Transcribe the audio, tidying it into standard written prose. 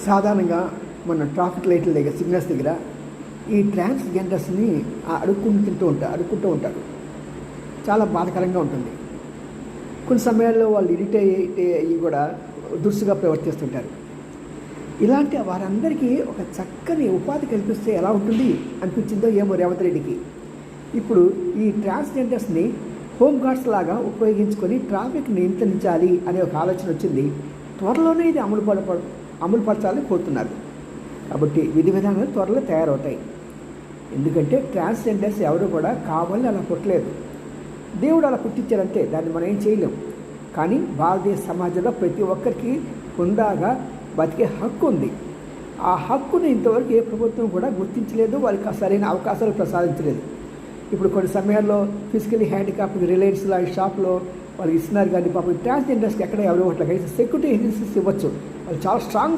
సాధారణంగా మన ట్రాఫిక్ లైట్ల దగ్గర సిగ్నల్స్ దగ్గర ఈ ట్రాన్స్జెండర్స్ని అడుక్కుంటూ ఉంటారు. చాలా బాధాకరంగా ఉంటుంది. కొన్ని సమయాల్లో వాళ్ళు ఇరిటేట్ అయ్యి కూడా దురుసుగా ప్రవర్తిస్తుంటారు. ఇలాంటి వారందరికీ ఒక చక్కని ఉపాధి కల్పిస్తే ఎలా ఉంటుంది అనిపించిందో ఏమో రేవంత్ రెడ్డికి. ఇప్పుడు ఈ ట్రాన్స్జెండర్స్ని హోమ్ గార్డ్స్ లాగా ఉపయోగించుకొని ట్రాఫిక్ నియంత్రించాలి అనే ఒక ఆలోచన వచ్చింది. త్వరలోనే ఇది అమలుపరచాలని కోరుతున్నారు. కాబట్టి విధి విధానాలు త్వరలో తయారవుతాయి. ఎందుకంటే ట్రాన్స్జెండర్స్ ఎవరు కూడా కావాలని అలా పుట్టలేదు. దేవుడు అలా పుట్టించారంటే దాన్ని మనం ఏం చేయలేం. కానీ భారతీయ సమాజంలో ప్రతి ఒక్కరికి హుందాగా బతికే హక్కు ఉంది. ఆ హక్కుని ఇంతవరకు ఏ ప్రభుత్వం కూడా గుర్తించలేదు, వారికి సరైన అవకాశాలు ప్రసాదించలేదు. ఇప్పుడు కొన్ని సమయాల్లో ఫిజికలీ హ్యాండిక్యాప్ రిలయన్స్ లాంటి షాప్లో వాళ్ళు ఇస్తున్నారు. కానీ పాపం ట్రాన్స్జెండర్స్కి ఎక్కడ ఎవరో ఒకటి సెక్యూరిటీ ఏజెన్సీస్ ఇవ్వచ్చు. వాళ్ళు చాలా స్ట్రాంగ్